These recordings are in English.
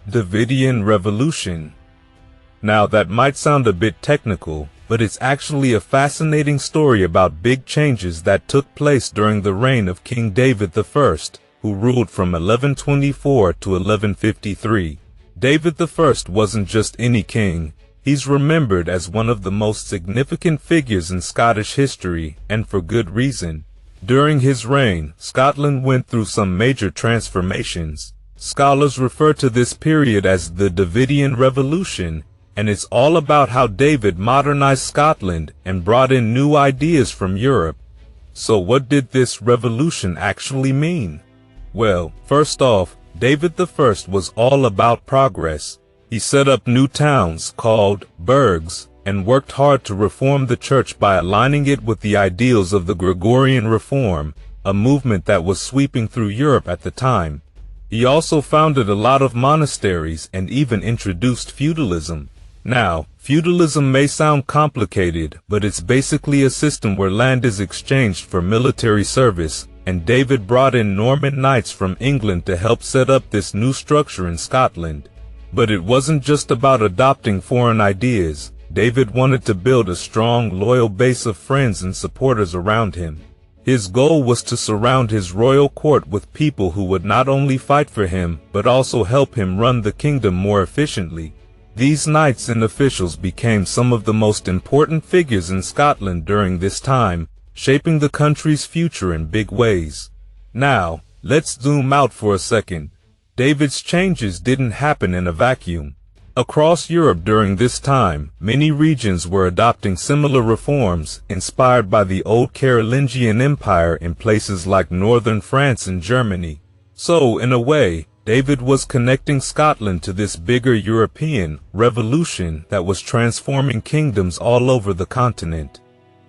Davidian Revolution. Now that might sound a bit technical, but it's actually a fascinating story about big changes that took place during the reign of King David I, who ruled from 1124 to 1153. David I wasn't just any king. He's remembered as one of the most significant figures in Scottish history, and for good reason. During his reign, Scotland went through some major transformations. Scholars refer to this period as the Davidian Revolution, and it's all about how David modernized Scotland and brought in new ideas from Europe. So what did this revolution actually mean? Well, first off, David I was all about progress. He set up new towns called burghs and worked hard to reform the church by aligning it with the ideals of the Gregorian Reform, a movement that was sweeping through Europe at the time. He also founded a lot of monasteries and even introduced feudalism. Now, feudalism may sound complicated, but it's basically a system where land is exchanged for military service, and David brought in Norman knights from England to help set up this new structure in Scotland. But it wasn't just about adopting foreign ideas. David wanted to build a strong, loyal base of friends and supporters around him. His goal was to surround his royal court with people who would not only fight for him, but also help him run the kingdom more efficiently. These knights and officials became some of the most important figures in Scotland during this time, shaping the country's future in big ways. Now, let's zoom out for a second. David's changes didn't happen in a vacuum. Across Europe during this time, many regions were adopting similar reforms, inspired by the old Carolingian Empire in places like northern France and Germany. So, in a way, David was connecting Scotland to this bigger European revolution that was transforming kingdoms all over the continent.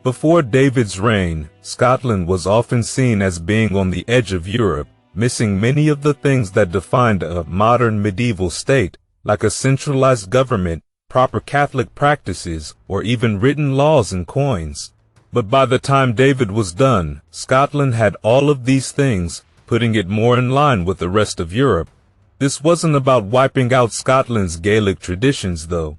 Before David's reign, Scotland was often seen as being on the edge of Europe, missing many of the things that defined a modern medieval state, like a centralized government, proper Catholic practices, or even written laws and coins. But by the time David was done, Scotland had all of these things, putting it more in line with the rest of Europe. This wasn't about wiping out Scotland's Gaelic traditions, though.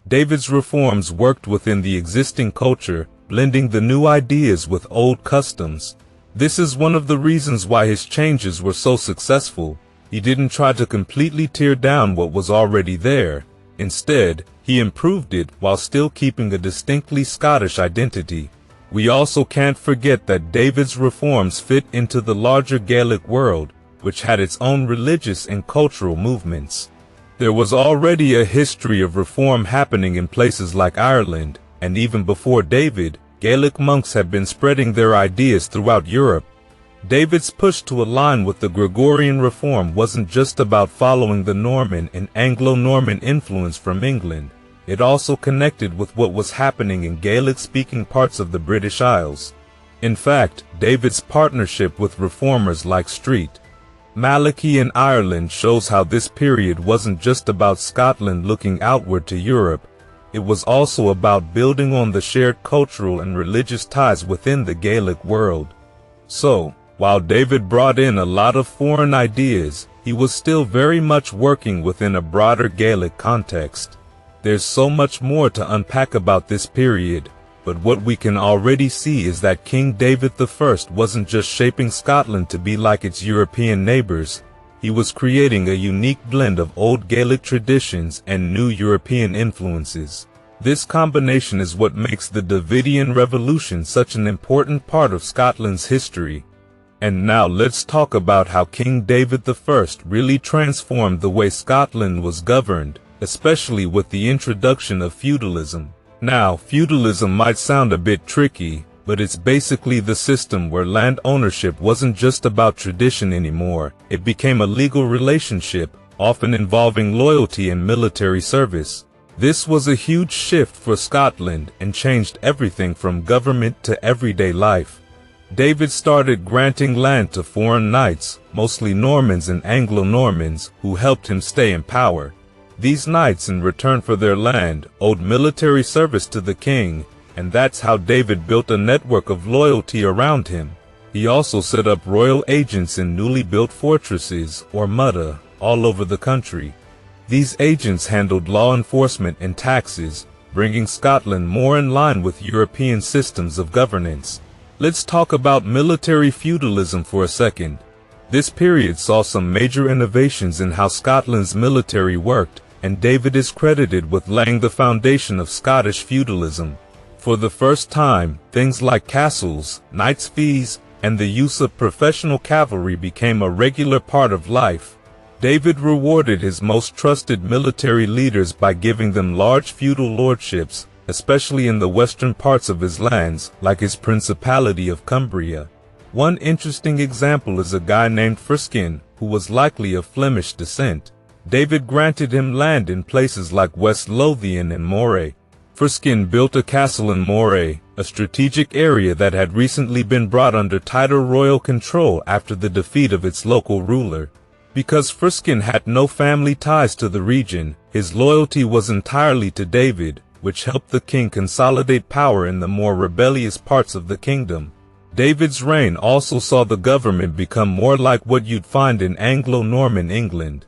David's reforms worked within the existing culture, blending the new ideas with old customs. This is one of the reasons why his changes were so successful. He didn't try to completely tear down what was already there. Instead, he improved it while still keeping a distinctly Scottish identity. We also can't forget that David's reforms fit into the larger Gaelic world, which had its own religious and cultural movements. There was already a history of reform happening in places like Ireland, and even before David, Gaelic monks had been spreading their ideas throughout Europe. David's push to align with the Gregorian Reform wasn't just about following the Norman and Anglo-Norman influence from England. It also connected with what was happening in Gaelic-speaking parts of the British Isles. In fact, David's partnership with reformers like Street Malachy in Ireland shows how this period wasn't just about Scotland looking outward to Europe. It was also about building on the shared cultural and religious ties within the Gaelic world. So, while David brought in a lot of foreign ideas, he was still very much working within a broader Gaelic context. There's so much more to unpack about this period, but what we can already see is that King David I wasn't just shaping Scotland to be like its European neighbors. He was creating a unique blend of old Gaelic traditions and new European influences. This combination is what makes the Davidian Revolution such an important part of Scotland's history. And now let's talk about how King David I really transformed the way Scotland was governed, especially with the introduction of feudalism. Now, feudalism might sound a bit tricky, but it's basically the system where land ownership wasn't just about tradition anymore. It became a legal relationship, often involving loyalty and military service. This was a huge shift for Scotland and changed everything from government to everyday life. David started granting land to foreign knights, mostly Normans and Anglo-Normans, who helped him stay in power. These knights, in return for their land, owed military service to the king, and that's how David built a network of loyalty around him. He also set up royal agents in newly built fortresses, or mutta, all over the country. These agents handled law enforcement and taxes, bringing Scotland more in line with European systems of governance. Let's talk about military feudalism for a second. This period saw some major innovations in how Scotland's military worked, and David is credited with laying the foundation of Scottish feudalism. For the first time, things like castles, knights' fees, and the use of professional cavalry became a regular part of life. David rewarded his most trusted military leaders by giving them large feudal lordships, especially in the western parts of his lands, like his Principality of Cumbria. One interesting example is a guy named Friskin, who was likely of Flemish descent. David granted him land in places like West Lothian and Moray. Friskin built a castle in Moray, a strategic area that had recently been brought under tighter royal control after the defeat of its local ruler. Because Friskin had no family ties to the region, his loyalty was entirely to David, which helped the king consolidate power in the more rebellious parts of the kingdom. David's reign also saw the government become more like what you'd find in Anglo-Norman England.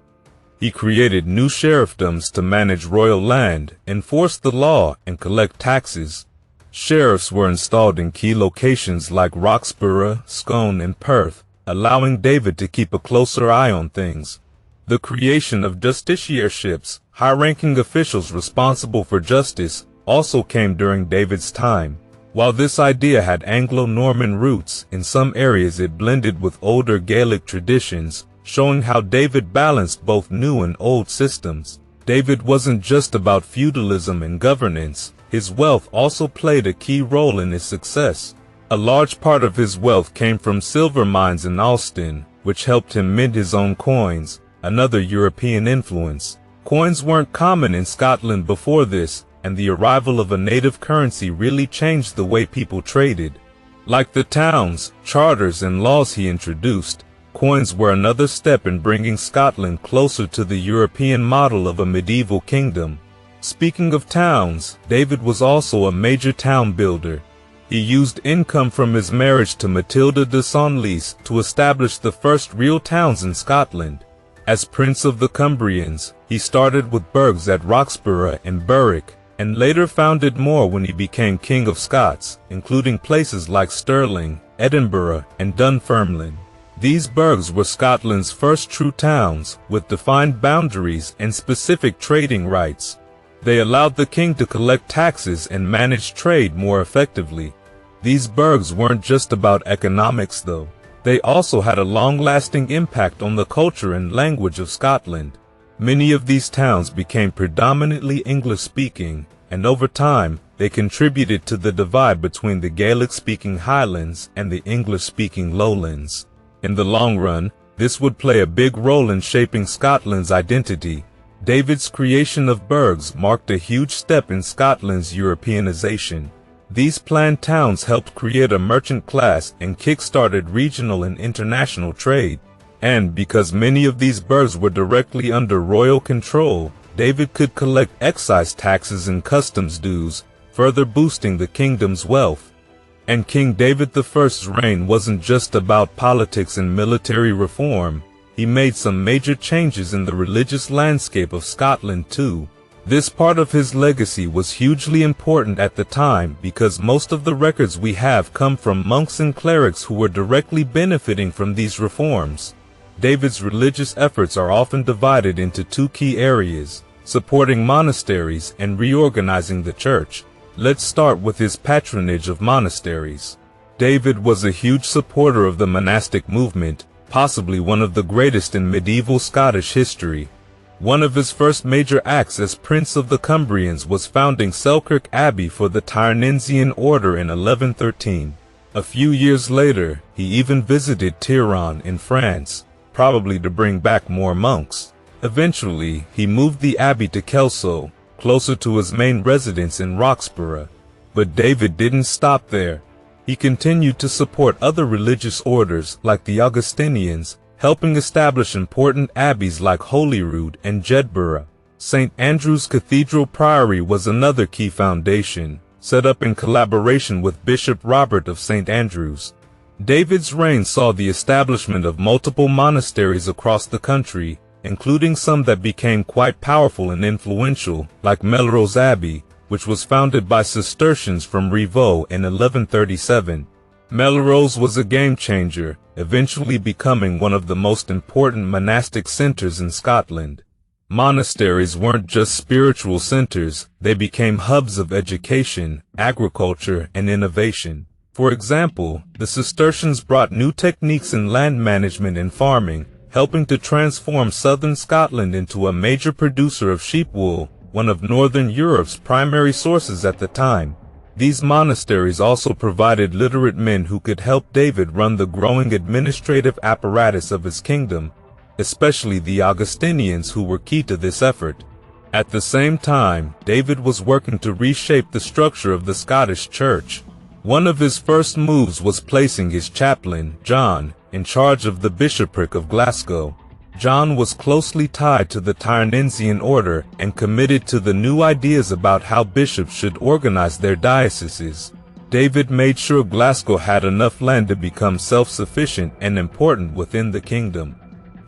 He created new sheriffdoms to manage royal land, enforce the law, and collect taxes. Sheriffs were installed in key locations like Roxburgh, Scone, and Perth, allowing David to keep a closer eye on things. The creation of justiciarships, high-ranking officials responsible for justice, also came during David's time. While this idea had Anglo-Norman roots, in some areas it blended with older Gaelic traditions, showing how David balanced both new and old systems. David wasn't just about feudalism and governance, his wealth also played a key role in his success. A large part of his wealth came from silver mines in Ulster, which helped him mint his own coins, another European influence. Coins weren't common in Scotland before this, and the arrival of a native currency really changed the way people traded. Like the towns, charters, and laws he introduced, coins were another step in bringing Scotland closer to the European model of a medieval kingdom. Speaking of towns, David was also a major town builder. He used income from his marriage to Matilda de Senlis to establish the first real towns in Scotland. As Prince of the Cumbrians, he started with burghs at Roxburgh and Berwick, and later founded more when he became King of Scots, including places like Stirling, Edinburgh, and Dunfermline. These burghs were Scotland's first true towns, with defined boundaries and specific trading rights. They allowed the king to collect taxes and manage trade more effectively. These burghs weren't just about economics though. They also had a long-lasting impact on the culture and language of Scotland. Many of these towns became predominantly English-speaking, and over time, they contributed to the divide between the Gaelic-speaking Highlands and the English-speaking Lowlands. In the long run, this would play a big role in shaping Scotland's identity. David's creation of burghs marked a huge step in Scotland's Europeanization. These planned towns helped create a merchant class and kick-started regional and international trade. And because many of these burghs were directly under royal control, David could collect excise taxes and customs dues, further boosting the kingdom's wealth. And King David I's reign wasn't just about politics and military reform. He made some major changes in the religious landscape of Scotland too. This part of his legacy was hugely important at the time because most of the records we have come from monks and clerics who were directly benefiting from these reforms. David's religious efforts are often divided into two key areas: supporting monasteries and reorganizing the church. Let's start with his patronage of monasteries. David was a huge supporter of the monastic movement, possibly one of the greatest in medieval Scottish history. One of his first major acts as Prince of the Cumbrians was founding Selkirk Abbey for the Tyrnensian order in 1113. A few years later, he even visited Tyrone in France, probably to bring back more monks. Eventually, he moved the abbey to Kelso, closer to his main residence in Roxburgh. But David didn't stop there. He continued to support other religious orders like the Augustinians, helping establish important abbeys like Holyrood and Jedburgh. St. Andrew's Cathedral Priory was another key foundation, set up in collaboration with Bishop Robert of St. Andrews. David's reign saw the establishment of multiple monasteries across the country, including some that became quite powerful and influential, like Melrose Abbey, which was founded by Cistercians from Rievaulx in 1137. Melrose was a game-changer, eventually becoming one of the most important monastic centers in Scotland. Monasteries weren't just spiritual centers, they became hubs of education, agriculture, and innovation. For example, the Cistercians brought new techniques in land management and farming, helping to transform southern Scotland into a major producer of sheep wool, one of northern Europe's primary sources at the time. These monasteries also provided literate men who could help David run the growing administrative apparatus of his kingdom, especially the Augustinians, who were key to this effort. At the same time, David was working to reshape the structure of the Scottish Church. One of his first moves was placing his chaplain, John, in charge of the bishopric of Glasgow. John was closely tied to the Tyrnensian order and committed to the new ideas about how bishops should organize their dioceses. David made sure Glasgow had enough land to become self-sufficient and important within the kingdom.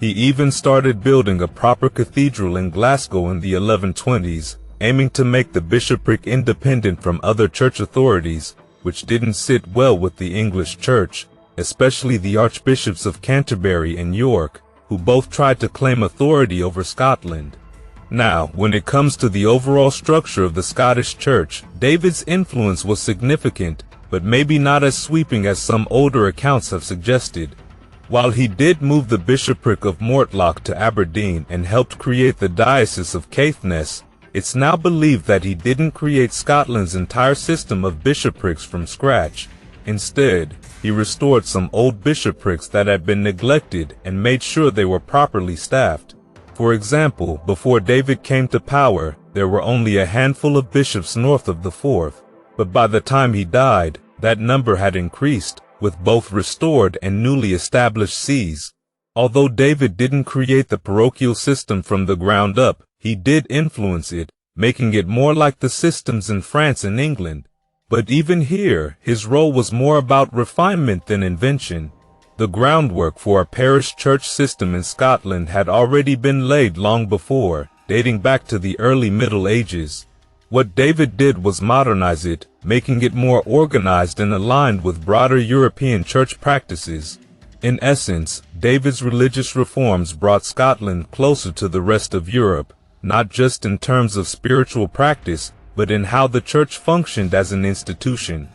He even started building a proper cathedral in Glasgow in the 1120s, aiming to make the bishopric independent from other church authorities, which didn't sit well with the English church, especially the archbishops of Canterbury and York, who both tried to claim authority over Scotland. Now, when it comes to the overall structure of the Scottish Church, David's influence was significant, but maybe not as sweeping as some older accounts have suggested. While he did move the bishopric of Mortlach to Aberdeen and helped create the diocese of Caithness, it's now believed that he didn't create Scotland's entire system of bishoprics from scratch. Instead, he restored some old bishoprics that had been neglected and made sure they were properly staffed. For example, before David came to power, there were only a handful of bishops north of the Forth, but by the time he died, that number had increased, with both restored and newly established sees. Although David didn't create the parochial system from the ground up, he did influence it, making it more like the systems in France and England. But even here, his role was more about refinement than invention. The groundwork for a parish church system in Scotland had already been laid long before, dating back to the early Middle Ages. What David did was modernize it, making it more organized and aligned with broader European church practices. In essence, David's religious reforms brought Scotland closer to the rest of Europe, not just in terms of spiritual practice, but in how the church functioned as an institution.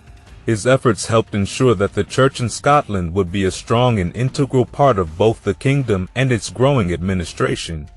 His efforts helped ensure that the church in Scotland would be a strong and integral part of both the kingdom and its growing administration.